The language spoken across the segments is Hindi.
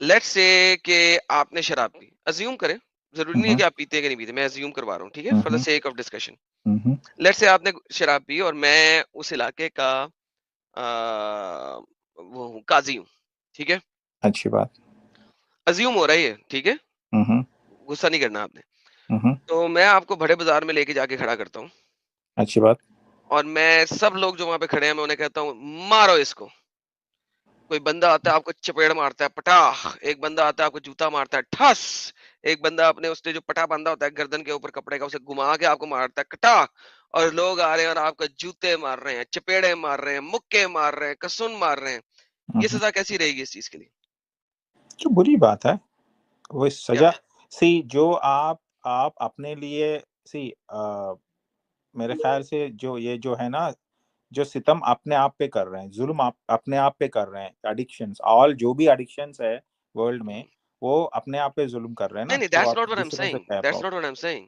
लेट्स से कि आपने शराब पी, अज्यूम करें, जरूरी नहीं है हम्म, कि आप पीते हैं कि नहीं पीते, मैं अज्यूम करवा रहा हूँ, ठीक है, for the hmm, sake of discussion. Hmm. Let's say आपने शराब पी और मैं उस इलाके का वो हूँ, काजी हूँ, ठीक है, अच्छी बात। अज्यूम हो रहा है ये, ठीक है, हम्म, गुस्सा नहीं करना आपने। हम्म। तो मैं आपको बड़े बाजार में लेके जाके खड़ा करता हूँ अच्छी बात। और मैं सब लोग जो वहां पे खड़े हैं मैं उन्हें कहता हूँ मारो इसको। कोई बंदा आता है आपको चपेड़ मारता है पटाख, एक बंदा आता है आपको जूता मारता है ठस, एक बंदा अपने उसने जो पटा बांधा होता है गर्दन के ऊपर कपड़े का उसे घुमा के आपको मारता है कटाक, और लोग आ रहे हैं और आपको जूते मार रहे हैं, चपेड़े मार रहे हैं, मुक्के मार रहे हैं, कसून मार रहे हैं। ये हम्म। सजा कैसी रहेगी इस चीज के लिए? जो बुरी बात है वो क्या? सजा। सी जो आप अपने लिए, सी मेरे ख्याल से जो ये जो है ना, जो सितम अपने आप पे कर रहे हैं, जुल्म आप अपने आप पे कर रहे हैं, एडिक्शंस, ऑल जो भी एडिक्शंस है वर्ल्ड में, वो अपने आप पे जुल्म कर रहे हैं नहीं ना, नहीं, तो दैट्स आप नॉट व्हाट आई एम दूसरों से सेइंग, क्या that's not problem. What I am saying.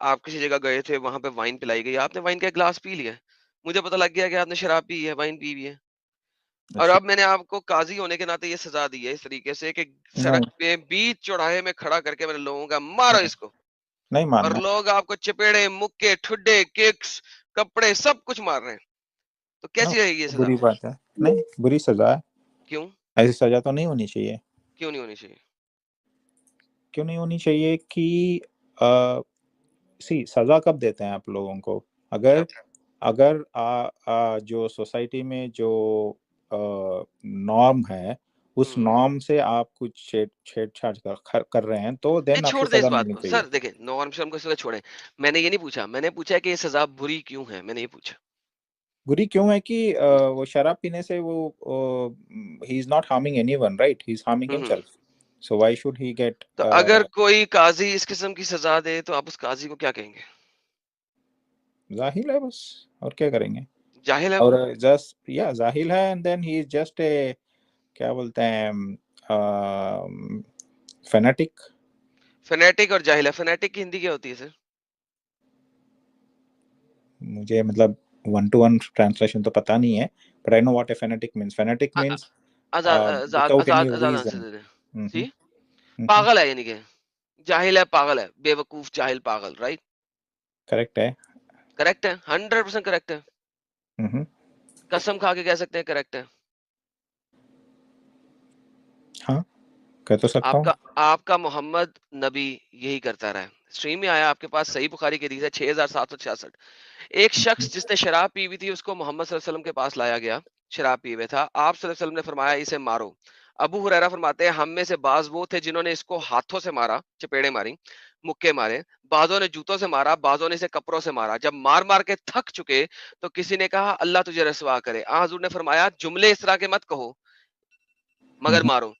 आप किसी जगह गए थे, वहां पे वाइन पिलाई गई, आपने वाइन का ग्लास पी लिया, मुझे पता लग गया कि आपने शराब पी है, वाइन पी भी है, और अच्छी। अब मैंने आपको काजी होने के नाते ये सजा दी है इस तरीके से कि नहीं, सड़क पे बीच चौराहे में खड़ा करके मैंने लोगों का मारो नहीं, इसको, नहीं और मानना। लोग आपको चपेड़े मुक्के ठुड्डे किक्स कपड़े सब कुछ मार रहे हैं, तो ना, कैसी रहेगी ये सजा? बुरी बात है। नहीं, बुरी सजा है। क्यों? ऐसी सजा तो नहीं होनी चाहिए। क्यों नहीं होनी चाहिए? क्यों नहीं होनी चाहिए कि आ, सी सजा कब देते हैं आप लोगों को? क्या? अगर अगर जो सोसाइटी में जो नॉर्म है, उस हम्म। नॉर्म से आप कुछ छेड़छाड़ कर रहे हैं, तो नहीं, देन आपको छोड़ दे इस सजा बात मिलनी को चाहिए। सर, देखे नॉर्म शर्म को इसलिए छोड़े, मैंने ये नहीं पूछा, मैंने पूछा कि ये सजा बुरी क्यों है, मैंने ये पूछा। बुरी क्यों है कि वो शराब पीने से वो he is not harming anyone, right? He is harming hmm. Himself. So why should he get? तो अगर कोई काजी इस किस्म की सजा दे तो आप उस काजी को क्या कहेंगे? जाहिल है बस, और क्या करेंगे? जाहिल है और वो? जस्ट या जाहिल है, and then he is just a, क्या बोलते हैं, फेनेटिक। फेनेटिक और जाहिल है, फेनेटिक की हिंदी क्या होती है सर? मुझे मतलब वन टू वन ट्रांसलेशन तो पता नहीं है, but I know what a fanatic means. Fanatic means आजाद आजाद विदाउट एनी आजाद आजाद आंसर रीजन। दे दे। हम्म, सी, पागल है यानी कि, जाहिल है, पागल है, बेवकूफ जाहिल पागल, राइट? करेक्ट है। करेक्ट है, 100% करेक्ट है, हम्म, कसम खा के कह सकते हैं करेक्ट है। हाँ, कह तो सकता हूँ। आपका आपका मोहम्मद नबी यही करता रहा है। स्ट्रीम में आया आपके पास, सही बुखारी की हदीस है 6766। एक शख्स जिसने शराब पी हुई थी उसको मोहम्मद सल्लल्लाहु अलैहि वसल्लम के पास लाया गया, शराब पी हुए था, आप सल्लल्लाहु अलैहि वसल्लम ने फरमाया इसे मारो। अबू हुरैरा फरमाते हैं हम में से बाज वो थे जिन्होंने इसको हाथों से मारा, चपेड़े मारी, मुक्के मारे, बाजों ने जूतों से मारा, बाजों ने इसे कपड़ों से मारा, जब मार मार के थक चुके तो किसी ने कहा अल्लाह तुझे रसवा करे, आ हुजूर ने फरमाया जुमले इस तरह के मत कहो मगर हम्म। मारो।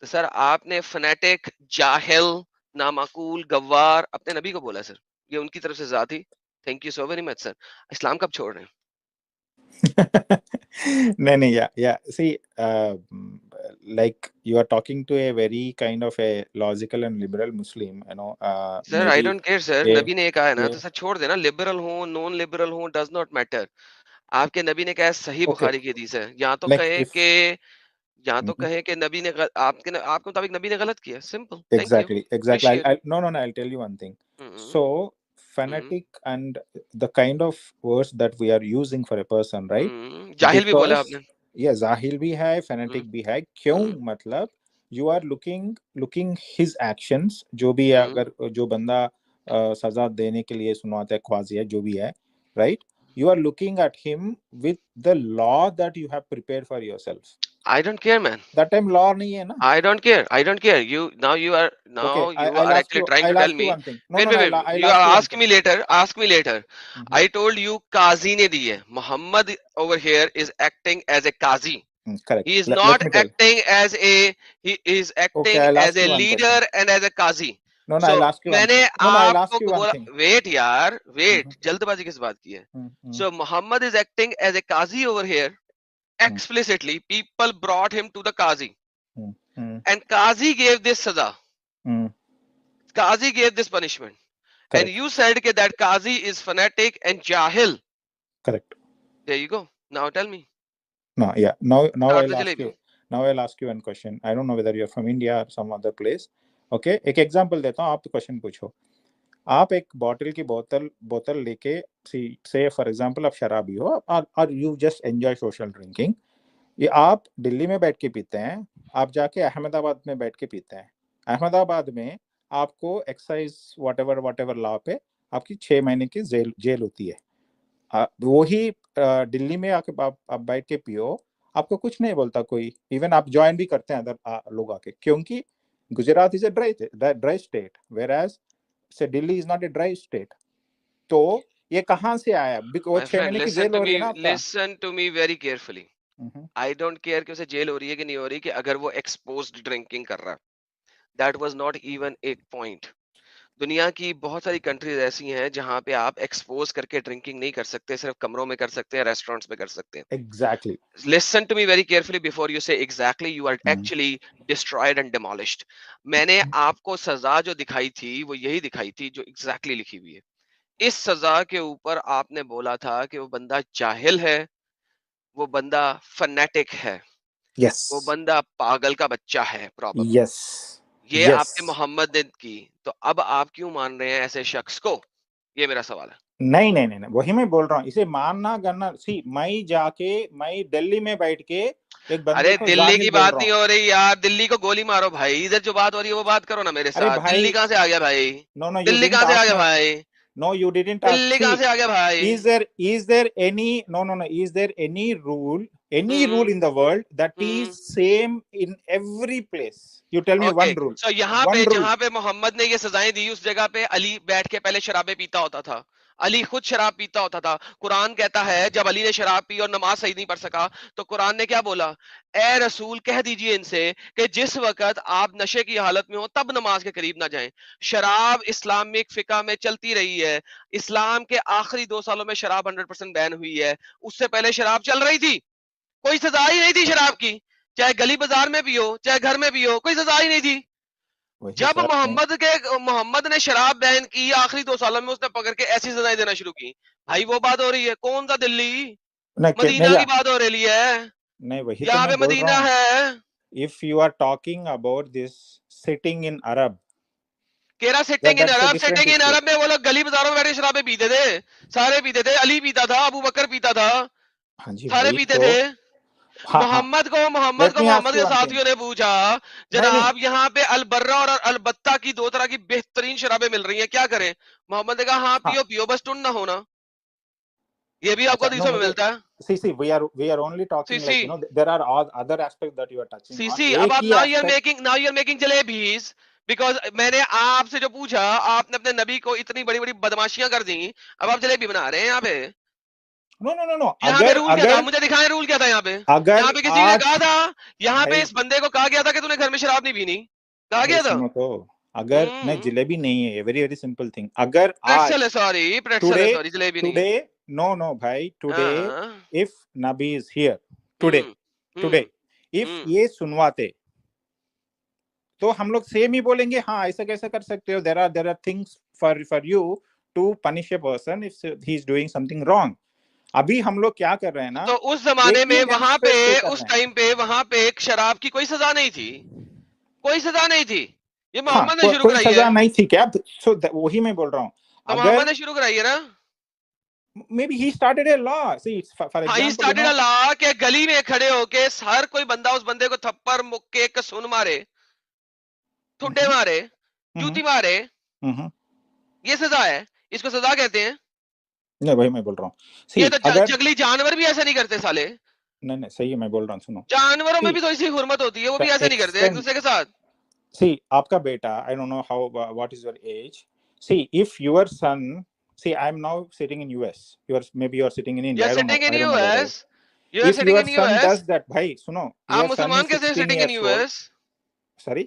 तो सर आपने फनेटिक, जाहिल, नामाकूल, गवार अपने नबी को बोला सर, ये उनकी तरफ से जात थी। Thank you so very much sir. इस्लाम कब छोड़ रहे हैं? नहीं, नहीं, या see, like you are talking to a very kind of a logical and liberal Muslim, sir I maybe don't care sir, a, नबी ने ये कहा है ना, a तो सर छोड़ देना, लिबरल हो नॉन लिबरल हो डज नॉट मैटर। आपके नबी ने कहा है, सही okay, बुखारी की हदीस है, या तो like कहे if, कि, या तो Mhm. कहे कि नबी ने आपके मुताबिक नबी ने गलत किया, simple, thank you, exactly, appreciate. no, no, no, I'll tell you one thing. Hmm. So fanatic and the kind of words that we are using for a person, right? जाहिल भी बोला Because आपने। yeah, जाहिल भी है, हम्म। fanatic भी है, क्यों? हम्म। मतलब you are looking his actions, जो भी है, हम्म। अगर जो बंदा सजा देने के लिए सुनवाता है, ख्वाजी है, जो भी है, right? You are looking at him with the law that you have prepared for yourself. I don't care man, That time law नहीं है ना? I don't care. I don't care. You now you are Okay, now you I'll are ask actually you. trying to I'll tell ask you me. one thing. No, Wait, no, wait, no. wait. I'll You ask you are one ask thing. me later. Ask me later. Mhm. I told you Kazi ne di hai. Muhammad over here is acting as a Kazi. Correct. He is Let not me tell. acting as a. He is Okay, acting I'll as ask a you one leader question. and as a Kazi. No, no, So I'll ask you one मैंने thing. No, no, I'll ask आपको you one बोला, thing. wait यार, Mhm. wait, जल्दबाजी किस बात की है? Mm-hmm. So Muhammad is acting as a Kazi over here. Explicitly, people brought him to the Kazi, Mm-hmm. and Kazi gave this saza. Mm. Qazi gave this punishment. And Correct. you said that Qazi is fanatic and jahil. Correct. There you go. Now tell me. No, yeah. Now chaat I'll तो ask jalebi. you. Now I'll ask you one question. I don't know whether you're from India or some other place. Okay, एक एग्जांपल देता हूँ, आप तो क्वेश्चन पूछो। आप एक बॉटल की बोतल लेके, से फॉर एग्जांपल आप शराबी हो और you just enjoy social drinking, ये आप दिल्ली में बैठ के पीते हैं, आप जाके अहमदाबाद में बैठ के पीते हैं। अहमदाबाद में आपको एक्साइज वट एवर लॉ पे आपकी 6 महीने की जेल होती है। वही दिल्ली में आके आप बैठ के पियो, आपको कुछ नहीं बोलता कोई, इवन आप ज्वाइन भी करते हैं अदर लोग आके, क्योंकि Gujarat is a dry state, whereas say Delhi is not a dry state. तो ये कहाँ से आया? वो माय 6 महीने फ्रेंड, की जेल हो रही है ना आपका। Listen to me very carefully. Hmm, I don't care कि उसे जेल हो रही है कि नहीं हो रही, कि अगर वो एक्सपोज्ड ड्रिंकिंग कर रहा है, दैट वाज नॉट इवन एक पॉइंट। दुनिया की बहुत सारी कंट्रीज ऐसी हैं जहां पे आप एक्सपोज करके ड्रिंकिंग नहीं कर सकते, सिर्फ कमरों में कर सकते हैं, रेस्टोरेंट्स में कर सकते हैं। Exactly. Listen to me very carefully before you say exactly you are actually destroyed and demolished. मैंने आपको सजा जो दिखाई थी वो यही दिखाई थी जो एग्जैक्टली लिखी हुई है। इस सजा के ऊपर आपने बोला था कि वो बंदा जाहिल है, वो बंदा फनेटिक है, यस, वो बंदा पागल का बच्चा है प्रॉबेबली। यस, ये यस। आपके मोहम्मद ने की, तो अब आप क्यों मान रहे हैं ऐसे शख्स को? ये मेरा सवाल है। नहीं नहीं नहीं नहीं, वही मैं बोल रहा हूँ, इसे मानना करना। मैं दिल्ली में बैठ के एक बंदे अरे को दिल्ली जाहिल की बोल बात रहा नहीं हूँ। हो रही यार, दिल्ली को गोली मारो भाई, इधर जो बात हो रही है वो बात करो ना मेरे अरे साथ। दिल्ली भाई, कहाँ से आ गया भाई? No no, you Delhi didn't कहाँ से आ आस्क गया मी। भाई? No, you didn't ask. Delhi See, कहाँ से आ गया भाई? is there any, no no no, is there any rule hmm. in the world that is hmm. same in every place? You tell me okay, one rule. सो यहाँ One पे rule. जहां पे मोहम्मद ने ये सजाएं दी, उस जगह पे अली बैठ के पहले शराबें पीता होता था। अली खुद शराब पीता होता था। कुरान कहता है जब अली ने शराब पी और नमाज सही नहीं पढ़ सका, तो कुरान ने क्या बोला? ए रसूल कह दीजिए इनसे कि जिस वक्त आप नशे की हालत में हो तब नमाज के करीब ना जाएं। शराब इस्लामिक फिका में चलती रही है। इस्लाम के आखिरी 2 सालों में शराब 100% बैन हुई है। उससे पहले शराब चल रही थी, कोई सजा ही नहीं थी शराब की। चाहे गली बाजार में पियो, चाहे घर में पियो, कोई सजा ही नहीं थी। वही जब सर मैं। मोहम्मद ने शराब बैन की आखिरी 2 सालों में, उसने पकड़ के ऐसी सजाएं देना शुरू की। भाई वो बात हो रही है, कौन सा दिल्ली? नहीं नहीं मदीना की यार, बात हो रही है। नहीं वही तो यहाँ मैं पे बोल रहा मदीना हूँ। है। If you are talking about this sitting in Arab, केरा that sitting in that's a Arab, different sitting in issue. अरब में वो लोग गली बाजारों में बैठे शराबे पीते थे। सारे पीते थे, अली पीता था, अबू बकर पीता था, हाँ जी सारे भाई, पीते तो थे। हाँ हाँ। Let me Mohammad ask you के वन थिंग। साथियों ने पूछा, नहीं नहीं, जनाब यहाँ पे अलबर्रा और अलबत्ता की 2 तरह की बेहतरीन शराबें मिल रही हैं, क्या करें? मोहम्मद ने कहा हाँ हाँ, पियो पियो, बस टुन ना होना। ये भी आपको अच्छा, नो हदीसों में मुझे, मिलता है। see, we are only C talking, C like, there are all other aspects that you are touching C on, सी अब एक आप ही aspect। Now you are making jalebis. Because मैंने आपसे जो पूछा, आपने अपने नबी को इतनी बड़ी बड़ी बदमाशियां कर दी, अब आप जलेबी बना रहे हैं यहाँ पे। नो नो नो नो, यहाँ पे अगर रूल क्या था? अगर मुझे दिखाएं रूल क्या था यहाँ पे। अगर यहाँ पे किसी ने आज, कहा था, यहाँ पे भाई इस बंदे को कहा गया था कि तूने घर में शराब नहीं पीनी, कहा भाई गया था। सुनो तो, अगर नहीं, हम्म। जलेबी नहीं है, ये वेरी वेरी सिंपल थिंग, अगर प्रेटसल है, आज, सॉरी प्रेटसल है, टुडे, सॉरी जलेबी नहीं है। टुडे, नो नो भाई, टुडे, हाँ। If Nabi is here, today, hmm. Today, hmm. If hmm. ये सुनवाते, तो हम लोग सेम ही बोलेंगे, हाँ ऐसा कैसे कर सकते हो, there are things for you to punish a person if he is doing something wrong. अभी हम लोग क्या कर रहे हैं ना, तो उस जमाने एक ही में बेंच पे स्टे कर उस रहे हैं। टाइम पे वहां पे एक शराब की कोई सजा नहीं थी, कोई सजा नहीं थी। ये हाँ, मोहम्मद ने शुरू कोई कराई है। सजा नहीं थी क्या? सो वही मैं बोल रहा हूँ। तो मोहम्मद अगर ने शुरू कराई है ना। Maybe he started a law, see for हाँ, he example, started a law कि गली में खड़े होके हर कोई बंदा उस बंदे को थप्पड़ मुक्के कसून मारे, ठुड्डे मारे, जूती मारे, ये सजा है। इसको सजा कहते हैं। नहीं वही मैं बोल रहा हूँ। ये सी तो अगर, जंगली जानवर भी ऐसा नहीं करते साले। नहीं नहीं सही है, मैं बोल रहा हूँ, सुनो। जानवरों में सी भी तो इसी हुर्मत होती है, वो द भी ऐसे नहीं करते एक एक्सटेंट, दूसरे के साथ। सी आपका बेटा, I don't know how, what is your age, see if your son, see I'm now sitting in US, maybe you're sitting in you India, are sitting in I don't know whether, US, you are if sitting your in son US. does that, bhai suno, आप your son मुसलमान is कैसे हैं 16 sitting in years old, US? sorry,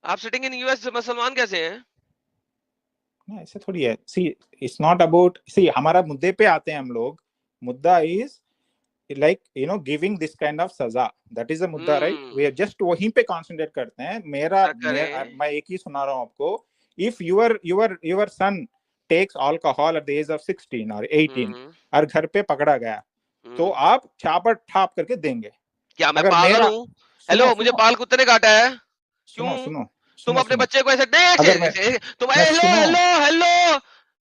आप सिटिंग इन यूएस मुसलमान कैसे हैं? नहीं ऐसे थोड़ी है, सी इट्स नॉट अबाउट, सी हमारा मुद्दे पे आते हैं हम लोग, मुद्दा is like giving this kind of सजा, that is a मुद्दा, right? we are just वहीं पे concentrate करते हैं। क्या करें? मैं एक ही सुना रहा हूँ आपको। if your son takes alcohol at the age of 16 or 18 हम्म। और घर पे पकड़ा गया, तो आप छापर ठाप करके देंगे। क्या मैं अगर पागल मेरा हूँ? सुनो हेलो, मुझे सुनो पाल कुत्ते ने काटा है? सुनो क्यों? सुनो तुम सुनो अपने सुनो बच्चे को ऐसे देख अगर से तुम मैं हेलो सुनो हेलो हेलो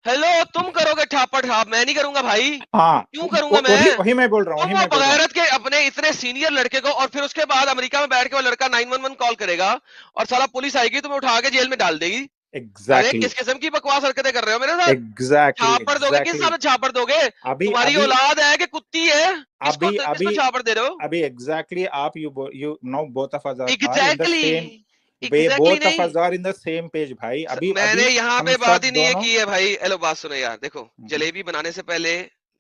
हेलो तुम करोगे ठापड़ ठाप, मैं नहीं करूंगा भाई। हाँ क्यों करूंगा वही मैं? वही मैं बोल रहा हूँ, तुम वही वो मैं बोल रहा हूँ। बगैरत के अपने इतने सीनियर लड़के को, और फिर उसके बाद अमेरिका में बैठ के वो लड़का 911 कॉल करेगा और साला पुलिस आएगी तुम्हें उठा के जेल में डाल देगी। अरे एग्जैक्टली किस किस्म की बकवास हरकतें कर रहे हो मेरे साथ? एग्जैक्टली छापड़ दोगे? किस एग्जैक्टली हिसाब से छापड़ दोगे? अभी तुम्हारी अभी औलाद है कि कुत्ती है? अभी किसको अभी छापड़ दे रहे हो? अभी एग्जैक्टली आप you know both of us are in the exactly same way, exactly both of नहीं। Us are in the same page भाई। अभी मैंने अभी यहाँ हम पे बात ही सब नहीं है दोनों की है भाई। हेलो बात सुनो यार, देखो हम्म, जलेबी बनाने से पहले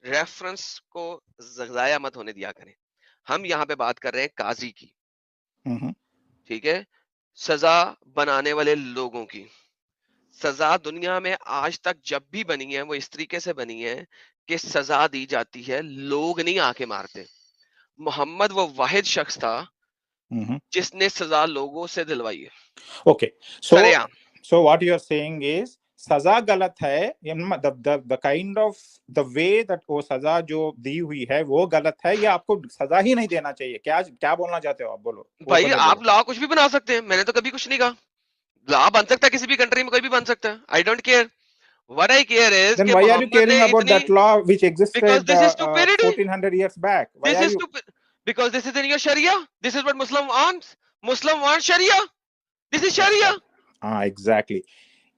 रेफरेंस को ज़ाया मत होने दिया करें। हम यहाँ पे बात कर रहे हैं काजी की, हम्म, ठीक है? सजा बनाने वाले लोगों की। सजा दुनिया में आज तक जब भी बनी है वो इस तरीके से बनी है कि सजा दी जाती है, लोग नहीं आके मारते। मोहम्मद वो वाहिद शख्स था हम्म। जिसने सजा लोगों से दिलवाई है, ओके सो सरेआम। So what you are saying is सजा गलत है, the kind of the way that वो सजा जो दी हुई है वो गलत है, या आपको सजा ही नहीं देना चाहिए? क्या क्या बोलना चाहते हो आप? बोलो, वो भाई पहले आप बोलो। लॉ कुछ भी बना सकते हैं, मैंने तो कभी कुछ नहीं कहा। लॉ बन सकता है किसी भी कंट्री में, कोई भी बन सकता है। I don't care. What I care is Then कि why are you Mohammad caring ने about इतनी, that law which because existed this is stupidity, 1400 years back? Why this are is you? Stupid, because this is in your Sharia, this is what Muslim wants, Muslim want Sharia, this is Sharia. Exactly.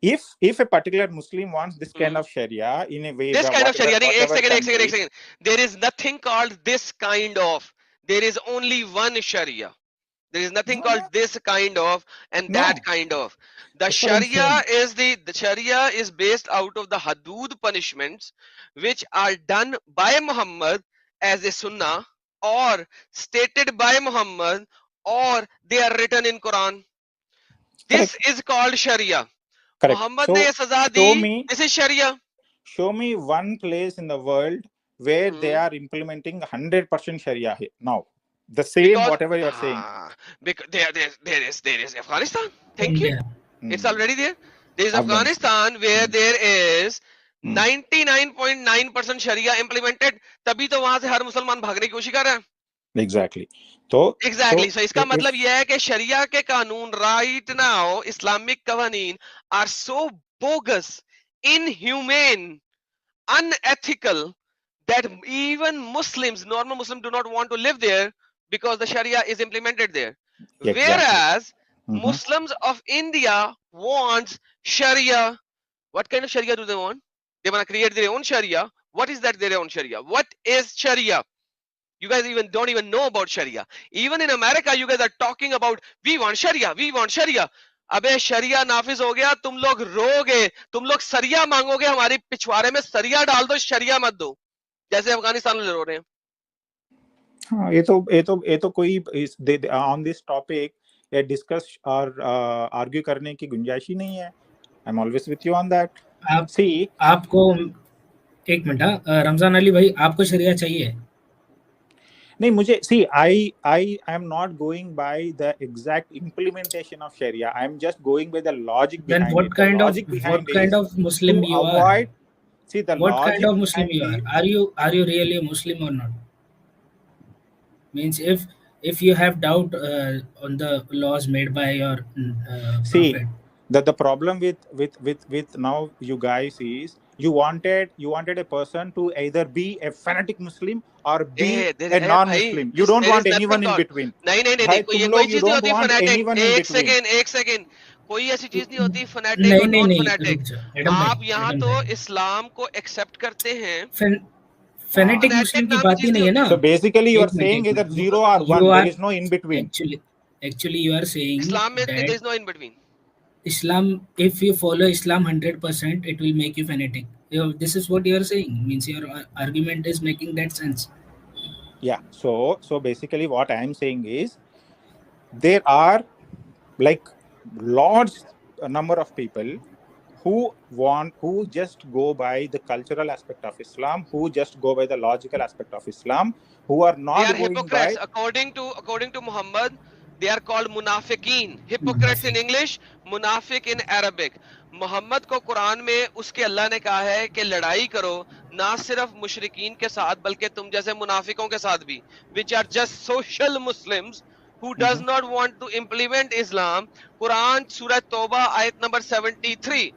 If a particular Muslim wants this kind of Sharia in a ways This of kind of whatever Sharia, एक whatever second, एक second, एक country, second. There is nothing called this kind of. There is only one Sharia. There is nothing no, called no, this kind of and that no. kind of. The That's what I'm Sharia saying. is the Sharia is based out of the Hudud punishments which are done by Muhammad as a Sunnah, or stated by Muhammad, or they are written in Quran. This Correct. is called Sharia. Correct. Mohammad ने So ये सजा दी, show me this is Sharia. show me one place in the world where they are implementing 100% Sharia now. The same Because whatever you are saying. because there is Afghanistan. Thank you. India. It's Hmm. already there. There is Afghanistan. Afghanistan where Hmm. there is Hmm. 99.9% Sharia implemented. तभी तो वहां से हर मुसलमान भागने की कोशिश कर रहा है। Exactly. So Exactly. So इसका if मतलब यह है कि शरिया के कानून right now, Islamic कवानीन are so bogus, inhumane, unethical that even Muslims, normal Muslims, do not want to live there because the Sharia is implemented there. exactly. Whereas Mm-hmm. Muslims of India wants Sharia. What kind of Sharia do they want? They want to create their own Sharia. What is that their own Sharia? What is Sharia? You guys even don't even know about Sharia. Even in America, you guys are talking about we want Sharia, we want Sharia. अबे शरिया नाफिज हो गया, तुम लोग रोगे, तुम लोग सरिया मांगोगे, हमारी पिछवाड़े में सरिया डाल दो, शरिया मत दो, जैसे अफगानिस्तान में रो रहे हैं। हाँ, ये तो कोई ऑन दिस टॉपिक या डिस्कस और आर्ग्यू करने की गुंजाइश ही नहीं है। I am always with you on that. आप सी आपको एक मिनट, रमजान अली भाई, आपको शरिया चाहिए? नहीं, मुझे see I am not going by the exact implementation of शरिया, I am just going by the logic Then behind it. The logic what behind kind is of to Muslim you are? Avoid, see the What kind logic of Muslim behind you are? It. Are you really a Muslim or not? Means if you have doubt on the laws made by your See, prophet. the problem with now you guys is you wanted a person to either be a fanatic Muslim or be a भाई, non-Muslim. You don't there want is nothing anyone in called, between. नहीं नहीं नहीं नहीं, भाई कोई ये तुम कोई लोग you चीज नहीं don't होती want phonetic. anyone in between. एक सेकेंड, कोई ऐसी चीज नहीं होती फनेटिक नहीं और नहीं नॉन नहीं, रुक फनेटिक। जाओ एडम भाई, आप यहाँ एडम तो भाई, इस्लाम को एक्सेप्ट करते हैं, फेनेटिक फनेटिक मुस्लिम की नाम की बात ही चीज नहीं नहीं है होती। ना। So basically you are एक मिनट saying एक either minute, zero or you one. There are is no in between. actually you are saying Islam में there that is no in between. Islam, if you follow Islam 100%, it will make you fanatic. This is what you are saying. Means your argument is making that sense. Yeah. So basically what I am saying is there are like large number of people who just go by the cultural aspect of Islam, who just go by the logical aspect of Islam, who are They not are going by hypocrites according to Muhammad. They are called munafiqeen. Hypocrites in English, munafiq in Arabic. Mohammad को कुरान में उसके अल्लाह ने कहा है कि लड़ाई करो ना सिर्फ मुशरिकीन के साथ बल्कि तुम जैसे मुनाफिकों के साथ भी, which are just social Muslims who does not want to implement Islam. Quran सूरह तौबा आयत नंबर 73,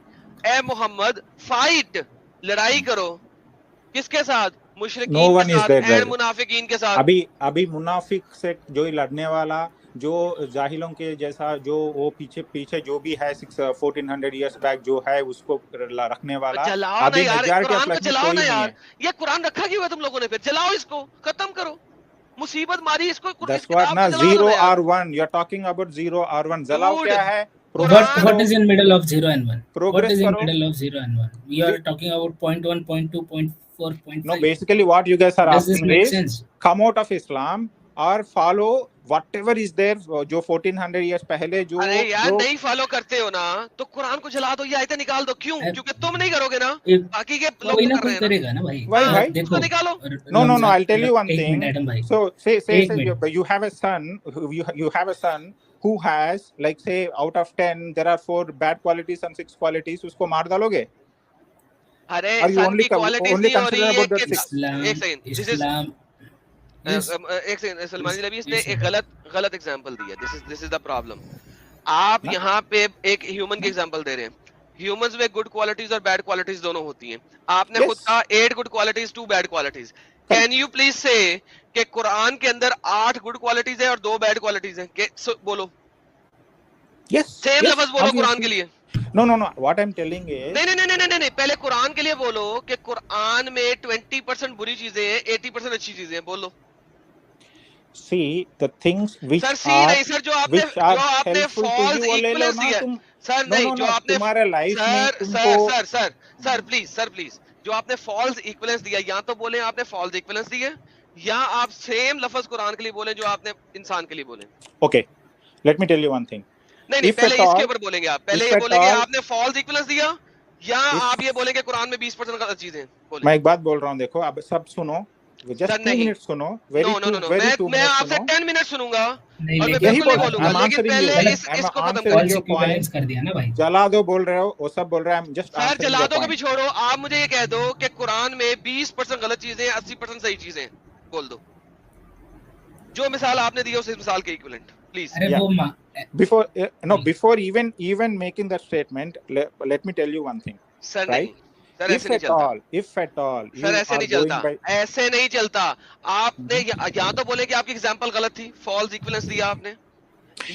ए मोहम्मद फाइट, लड़ाई करो, किसके साथ? No मुशरिकीन one के is साथ there, एंड brother. मुनाफिकीन के साथ। अभी मुनाफिक से जो लड़ने वाला, जो जाहिलों के जैसा, जो वो पीछे जो भी है 1400 इयर्स बैक जो है उसको रखने वाला, जलाओ ना अभी यार, मेजॉरिटी ऑफ कुरान को लड़ने जलाओ कोई ना नहीं यार, है। ये कुरान रखा क्यों है तुम लोगों ने? फिर जलाओ इसको, खत्म करो, मुसीबत मारी इसको, इस That's किताब what ना, को जला दो 0 ना यार। or 1, you're talking about 0 or 1. जलाओ Dude, क्या है? What progress Quran what is करो, in middle of 0 and 1? What progress is in करो। middle of 0 and 1? We are talking about 0.1, 0.2, 0.4, No, 0.5. basically what you guys are Does this asking make is sense? come out of Islam or follow whatever is there जो 1400 years पहले जो अरे यार जो नहीं फॉलो करते हो ना तो कुरान को जला दो, ये आयतें निकाल दो। क्यों? क्योंकि तुम नहीं करोगे ना, एक बाकी के लोग कोई तो ना कर कोई रहे हैं ना। करेगा ना भाई। Why हाँ, भाई? उसको देखो निकालो। No, Ramzan, I'll tell you one एक thing. मिनट एडम भाई, So say एक minute. you have a son, you have a son who has, like, say out of 10 there are 4 bad qualities and 6 qualities, उसको मार डालोगे? अरे Or you सन की क्वालिटीज only नहीं हो consider रही है about the कि 6? एक second, this is Islam yes, एक सेकंड सलमान नबी, इसने yes, एक sir. गलत एग्जांपल दिया। This is the problem. आप ना? यहाँ पे एक ह्यूमन की एग्जांपल दे रहे हैं। ह्यूमंस में गुड क्वालिटीज और बैड क्वालिटीज दोनों होती हैं। आपने Yes. खुद कहा 8 good qualities 2 bad qualities. Can you please से कि कुरान के अंदर 8 गुड क्वालिटीज है और 2 बैड क्वालिटीज है? बोलो, Yes. सेम लफ्ज बोलो कुरान obviously. के लिए। No. What I'm telling is, नहीं, पहले कुरान के लिए बोलो कि कुरान में 20% बुरी चीजें हैं, 80% अच्छी चीजें हैं। बोलो see the things which sir, see are नहीं सर, जो आपने helpful to फॉल्स you वो ले लो इक्विवेलेंस ना दिया तुम। सर। No, नहीं, जो आपने तुम्हारे लाइफ में तुमको सर प्लीज जो आपने फॉल्स इक्विवेलेंस दिया, या तो बोले आपने फॉल्स इक्विवेलेंस दिया, या आप सेम लफ्ज कुरान के लिए बोले जो आपने इंसान के लिए बोले। okay, let me tell you one thing. नहीं, If पहले at all- इसके ऊपर बोलेंगे आप। पहले if ये at बोलेंगे all- आपने फॉल्स इक्विवेलेंस दिया, या If- आप ये बोलेंगे कुरान में 20% गलत चीजें बोले। मैं एक बात बोल रहा हूँ, देखो अब सब सुनो, जस्ट सर, 2 नहीं। मिनट सुनो, वेरी नो, 2 मैं मिनट आपसे सुनो। 10 मिनट सुनूंगा नहीं, और मैं लेकिन यही बिल्कुल नहीं बोल बोलूंगा, I'm लेकिन answering you. पहले I'm इसको खत्म answering करो। False your equivalence point. कर दिया ना भाई। जला दो बोल रहे हो, वो सब बोल रहे हैं, I'm just सर, answering जला your दो को भी point. छोड़ो, आप मुझे ये कह दो कि कुरान में 20% गलत चीजें, 80% सही चीजें बोल दो। जो मिसाल आपने दी है उस मिसाल के इक्विवेलेंट प्लीज। अरे Yeah. वो Before even making that statement, let me tell you one thing. Sir Right? नहीं, सर ऐसे नहीं चलता। If at all you sir ऐसे are नहीं going चलता, by, ऐसे नहीं चलता। आपने या तो बोले कि आपकी एग्जांपल गलत थी, फॉल्स इक्विवेलेंस दिया आपने,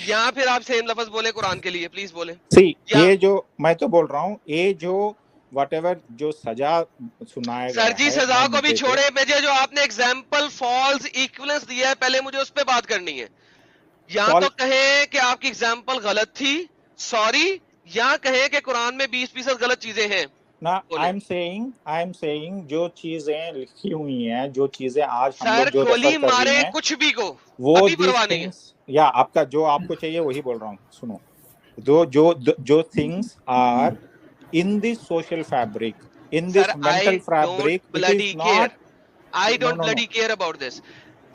या फिर आप सेम लफ्ज बोले कुरान के लिए। प्लीज बोले। see, या- ये जो मैं तो बोल रहा हूँ, ये जो whatever जो सजा सुनाया सर जी, गया है, सजा मैं को भी मुझे छोड़े, मुझे जो आपने एग्जांपल फॉल्स इक्विवेलेंस दिया है, पहले मुझे उस पे बात करनी है। या False- तो कहें कि आपकी एग्जांपल गलत थी, सॉरी, या कहें कि कुरान में 20% गलत चीजें हैं। ना, बोले। I'm saying जो चीजें लिखी हुई हैं, जो चीजें आज हम सर, लोग जो गोली रेफर कर मारे रही हैं, कुछ भी को, वो अभी these परवाह नहीं है। things, या आपका जो आपको चाहिए वही बोल रहा हूँ, सुनो। जो things are in this social fabric, in this sir, mental I fabric, don't it bloody is care. not. I don't No. bloody care about this.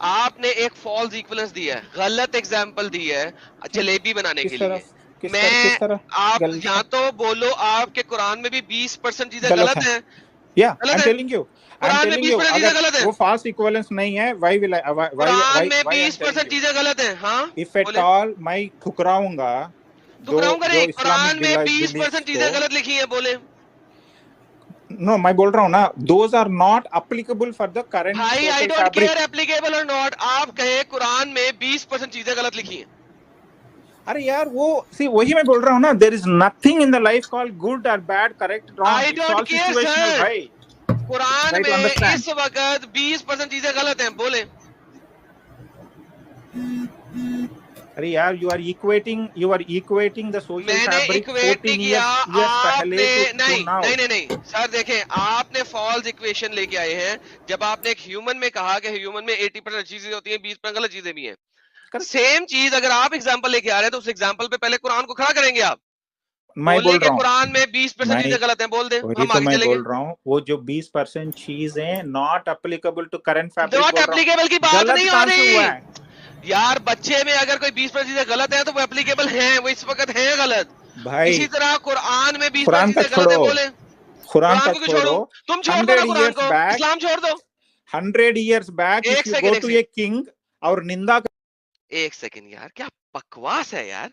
आपने एक फॉल्स इक्विवेलेंस दिया है, गलत एग्जांपल दी है जलेबी बनाने के किस लिए। तरह तरह आप गलत या तो बोलो आपके कुरान में भी 20% चीजें गलत गलत है। हैं। Yeah, गलत I'm है। telling you. कुरान में 20% चीजें गलत हैं। वो false equivalence नहीं है, why कुरान में I'm 20% telling you? चीजें गलत हैं। हाँ, If at all मैं ठुकराऊंगा ठुकराऊंगा नहीं, जो कुरान में Islamic 20% beliefs चीजें को, गलत लिखी हैं। बोले no, मैं बोल रहा हूँ ना, those are not applicable for the current भाई, आई social don't fabric. Care applicable और नॉट। आप कहे कुरान में 20% चीजें गलत लिखी हैं। अरे यार वो वही मैं बोल रहा हूँ ना, there is nothing in the life called good or bad, correct, wrong. I It's don't all care, situational, sir. भाई. कुरान Try to में understand. इस वक्त 20% चीजें गलत हैं। बोले अरे यार, you are equating the social मैंने fabric इक्वेट 14 नहीं किया। years पहले आपने to now. नहीं सर, देखें, आपने फॉल्स इक्वेशन लेके आए हैं। जब आपने एक ह्यूमन में कहा कि ह्यूमन में 80% अच्छी चीजें होती हैं, 20% गलत चीजें भी हैं। सेम चीज अगर आप एग्जांपल लेके आ रहे हैं तो उस एग्जांपल पे पहले कुरान को खड़ा करेंगे आप। मैं बोल रहा हूँ कुरान में 20% चीजें गलत हैं, बोल दे, वही हम तो आगे मैं चलेंगे। बोल रहा हूँ, वो जो 20% चीजें not applicable to current fabric, not applicable की बात नहीं हो रही हुआ है यार। बच्चे में अगर कोई 20% चीजें गलत है तो वो एप्लीकेबल हैं, वो इस वक्त हैं गलत भाई। इसी तरह कुरान में 20% कुरान का चीजें गलत है। छोड़ो, बोले कुरान कुरान का को क्यों छोड़ूं? छोड़ो, तुम छोड़ दो ना 100 कुरान years को, back, इस्लाम छोड़ दो। 100 years back, if एक you सेकंड, go एक to सेकंड, a king और निंदा एक सेकंड यार, क्या बकवास है यार।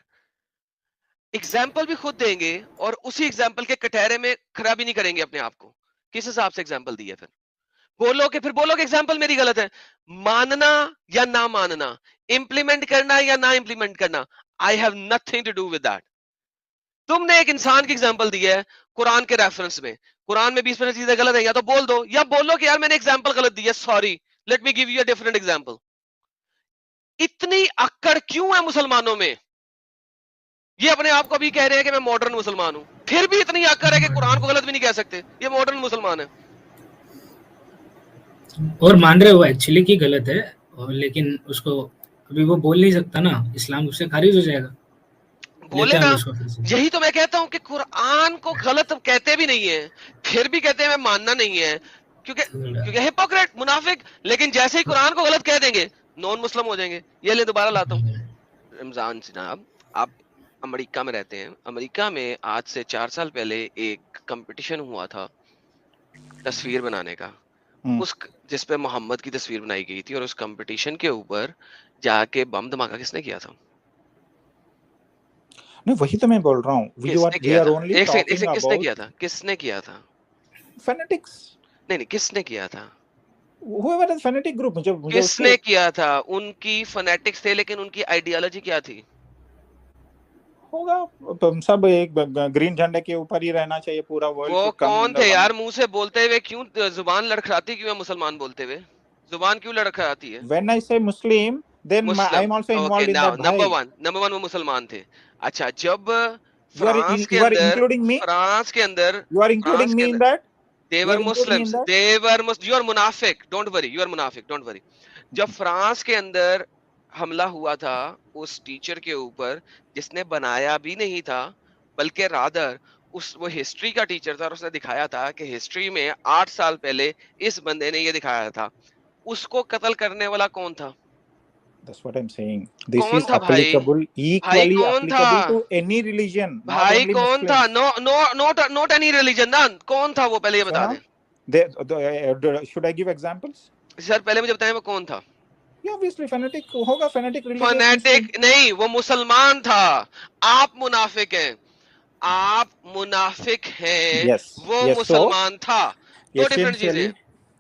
एग्जाम्पल भी खुद देंगे और उसी एग्जाम्पल के कटहरे में खड़ा भी नहीं करेंगे अपने आप को। किस हिसाब से एग्जाम्पल दिया? फिर बोलोगे एग्जाम्पल मेरी गलत है। मानना या ना मानना, इंप्लीमेंट करना या ना इंप्लीमेंट करना, I have nothing to do with that. तुमने एक इंसान की एग्जाम्पल दी है कुरान के रेफरेंस में, कुरान में 20% चीजें गलत है, या तो बोल दो या बोलो कि यार मैंने एग्जाम्पल गलत दी है, sorry, let me give you a different example. इतनी अक्कड़ क्यों है मुसलमानों में? ये अपने आप को अभी कह रहे हैं कि मैं मॉडर्न मुसलमान हूं, फिर भी इतनी अक्कड़ है कि कुरान को गलत भी नहीं कह सकते, ये मॉडर्न मुसलमान है। और मान रहे हो एक्चुअली कि गलत है, और लेकिन उसको अभी वो बोल नहीं सकता ना, इस्लाम उससे खारिज हो जाएगा। बोले लेते हैं ना, हम उसको फिर से। यही तो मैं कहता हूं कि कुरान को गलत कहते भी नहीं है, फिर भी कहते हैं मैं मानना नहीं है, क्योंकि क्योंकि हिपोक्रेट, मुनाफिक। लेकिन जैसे ही कुरान को गलत कह देंगे, नॉन मुस्लिम हो जाएंगे। ये ले दोबारा लाता हूं, रमजान जनाब, आप अमेरिका में रहते हैं। अमेरिका में आज से 4 साल पहले एक कंपटीशन हुआ था तस्वीर बनाने का, उस जिसपे मोहम्मद की तस्वीर बनाई गई थी, और उस कंपटीशन के ऊपर जाके बम धमाका किसने किया था? नहीं, वही तो मैं बोल रहा हूँ, किसने we किया are था? only एक talking सेकंड, किसने about किया था? किसने किया था? fanatics, नहीं, किसने किया था? whoever is fanatic group, मुझे उसके किसने किया था? उनकी फनेटिक्स थे, लेकिन उनकी आइडियोलॉजी क्या थी? होगा, तो सब एक ग्रीन झंडे के ऊपर ही रहना चाहिए, पूरा वर्ल्ड वो शुड कम कौन अंडर थे वन। यार? मुंह से बोलते हुए क्यों जुबान लड़खड़ाती क्यों है मुसलमान बोलते हुए? जुबान क्यों लड़खड़ाती है? When I say Muslim, then I Muslim, am also okay, involved in now that, भाई। नंबर वन वो मुसलमान थे। अच्छा, जब You are फ्रांस के you are अंदर, including me. फ्रांस के अंदर, You are फ्रांस including के me in अंदर, that. they You were are including me in Muslims, that. they were you are मुनाफिक, don't worry, you are मुनाफिक, don't worry। जब फ्रांस के अंदर हमला हुआ था उस टीचर के ऊपर, जिसने बनाया भी नहीं था, बल्कि रादर वो हिस्ट्री का टीचर था, और उसने दिखाया था कि हिस्ट्री में 8 साल पहले इस बंदे ने ये दिखाया था, उसको कत्ल करने वाला कौन था? That's what I'm saying. This कौन is था भाई? applicable, भाई equally कौन था? applicable to any religion, not भाई only कौन था? Muslims. No no not any religion ना, कौन था वो? पहले ये बता Shona, दें should I give examples? Sir, पहले मुझे बताएं वो कौन था? Yeah, obviously fanatic होगा, fanatic religious Muslim. फनेटिक नहीं, वो मुसलमान था। आप मुनाफिक हैं, आप मुनाफिक हैं, Yes, वो yes. So मुसलमान था। दो डिफरेंट चीजें,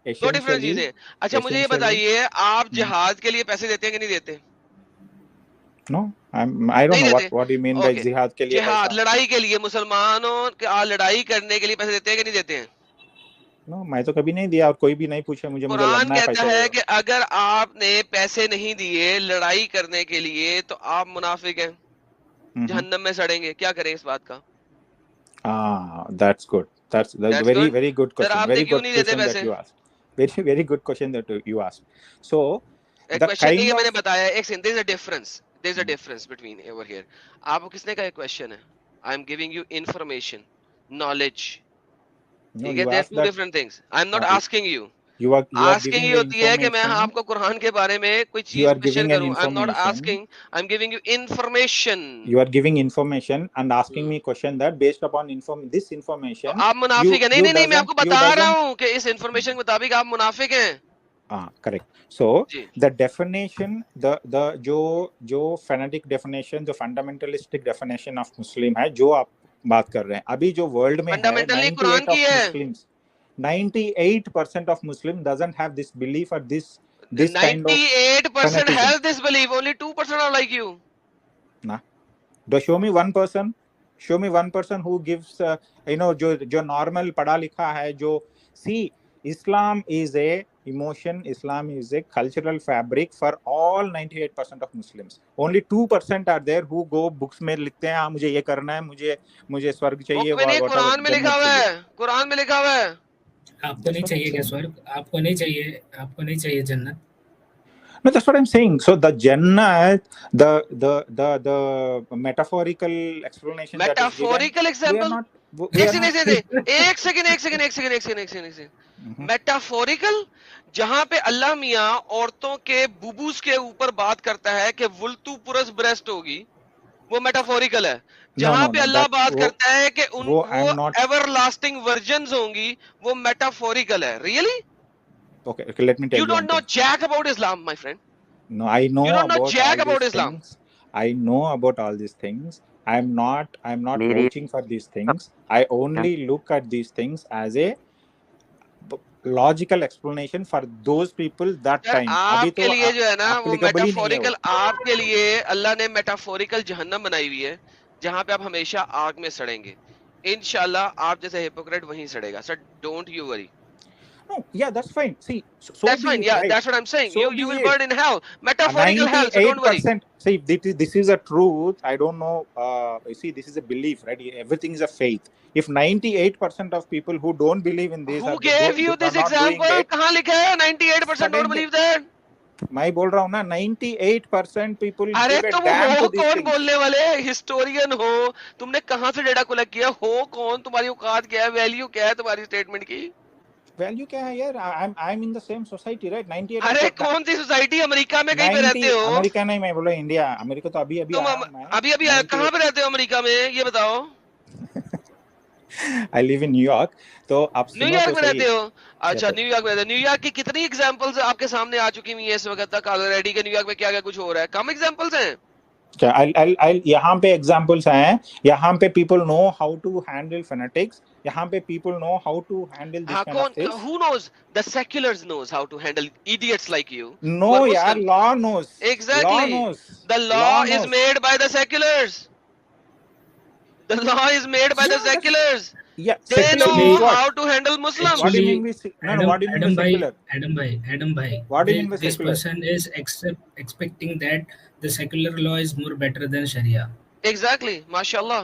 दो डिफरेंट essentially, चीजें। अच्छा, मुझे ये बताइए, आप जिहाद के लिए पैसे देते हैं कि नहीं देते? no, I don't नहीं know देते, what do you mean by okay. jihad के लिए जिहाद, पैसा? लड़ाई के लिए, मुसलमानों के लड़ाई करने के लिए पैसे देते हैं कि नहीं देते हैं? No, मैं तो कभी नहीं दिया, और कोई भी नहीं पूछे मुझे कुरान लड़ना है कहता पैसे है दे कि अगर आपने पैसे नहीं दिए लड़ाई करने के लिए, तो आप मुनाफिक हैं, दो। जहन्नम में सड़ेंगे। क्या करें इस बात का? That's good. That's that's very good. very good sir, question. आपने Very क्यों good नहीं देते question that पैसे? you asked. Very good question that you asked. So एक the क्वेश्चन नहीं kind है, मैंने of बताया। एक second, there is a difference, there is a difference between over here. आपको किसने कहा क्वेश्चन है? I am giving you information, knowledge, no, ठीक है? you there asked to that different things. I am not asking you, you are asking giving ये the होती है कि मैं information. आपको कुरान के बारे में कोई You चीज are क्वेश्चन giving an करूं। आई am not information. Asking, I am giving you information. You are giving information and asking me question that based upon this तो information आप मुनाफिक है? नहीं नहीं नहीं, मैं आपको you बता रहा doesn't. हूँ कि इस इंफॉर्मेशन के मुताबिक आप मुनाफिक हैं। Correct. So ji, the definition, the जो fanatic definition, जो fundamentalistic definition of Muslim है, जो आप बात कर रहे हैं, अभी जो वर्ल्ड में है, फंडामेंटल नहीं, कुरान 98 की of है। Muslims, 98% of Muslim doesn't have this belief or this kind of 98% fanatism. has this belief, only 2% are like you. ना, show me one person, who gives जो normal पढ़ा लिखा है, जो see, Islam is a emotion, Islam is a cultural fabric for all 98% of Muslims. Only 2% are there who go books में लिखते हैं, मुझे ये करना है, मुझे स्वर्ग चाहिए, वो नहीं, whatever, कुरान में लिखा जन्नत हुआ चाहिए। है, कुरान में लिखा हुआ है। आपको नहीं चाहिए क्या स्वर्ग? आपको नहीं चाहिए जन्नत? No, that's what I'm saying. So the Jannah, the metaphorical explanation that is given, metaphorical we are example, not, we are not. एक सेकंड। मेटाफोरिकल, जहां पे अल्लाह मियां औरतों के बुबूस के ऊपर बात करता है कि वुल्तु पुरस ब्रेस्ट होगी, वो मेटाफोरिकल है। No, जहां no, पे no. अल्लाह That बात करता है कि उन वो वो I'm not. एवरलास्टिंग वर्जन्स होंगी, वो मेटाफोरिकल है। Really? Okay, let me tell You you one don't know thing. jack about Islam, my friend. No, I know You don't know about jack all about these Islam. things. I know about all these things. I'm not मेरी vouching for these things. I only look at these things as a logical explanation for those people that यार time. अभी आपके तो लिए जो है ना वो applicable ही नहीं है वो. मेटाफोरिकल, आपके लिए अल्लाह ने मेटाफोरिकल जहन्नम बनाई हुई है, जहां पे आप हमेशा आग में सड़ेंगे। इंशाल्लाह आप जैसे हिपोक्रेट वहीं सड़ेगा। Sir don't you worry. No, yeah, that's fine. See, so That's be fine. it, Yeah, right? that's what I'm saying. So You be will it. burn in hell. Metaphorical hell, so don't worry. 98%. See, this is a truth. I don't know. You see, this is a belief, right? Everything is a faith. If 98% of people who don't believe in this Who or they gave you are this not doing example? it, कहाँ लिखा है 98% don't suddenly, believe that? मैं बोल रहा हूँ ना, 98% people अरे give a तो वो damn हो to these कौन things. बोलने वाले? हिस्टोरियन हो, तुमने कहाँ से डेटा कलेक्ट किया? हो कौन? तुम्हारी औकात क्या है? वैल्यू क्या है तुम्हारी स्टेटमेंट की? वैल्यू क्या है यार? I'm in the same society, right? 98 अरे कौन सी सोसाइटी? अमेरिका में कहीं पे रहते 90 हो? अमेरिका नहीं, मैं बोला इंडिया। अमेरिका तो अभी तुम आया हूँ मैं। अभी 98 कहाँ पे रहते हो अमेरिका में? ये बताओ। I live in New York. तो आप सुनो न्यूयॉर्क तो में सही। रहते हो? अच्छा, तो न्यूयॉर्क में रहते हो। न्यूयॉर्क की कितनी एग्जांपल्स आपके सामने आ चुकी हुई है इस वक्त तक ऑलरेडी के न्यूयॉर्क में क्या क्या कुछ हो रहा है? कम एग्जांपल्स हैं? क्या I'll यहाँ पे एग्जांपल्स हैं। यहाँ पे people know how to handle phonetics. यहाँ पे people know how to handle this हाँ, kind of कौन? things. Who knows? The seculars knows how to handle idiots like you who No are यार, Muslim. law knows. Law Exactly. knows. The law Law is knows. made by the seculars. The law is made by the Yeah, that's- seculars. Yeah, They secular know means what? how to handle Muslims. What do you Actually, mean with no? What do you mean with secular? Adam bhai, What do you mean by this secular? person is expecting that the secular law is more better than Sharia. Exactly. MashaAllah.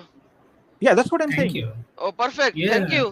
Yeah, that's what I'm Thank saying. you. Oh, perfect. Yeah. Thank you.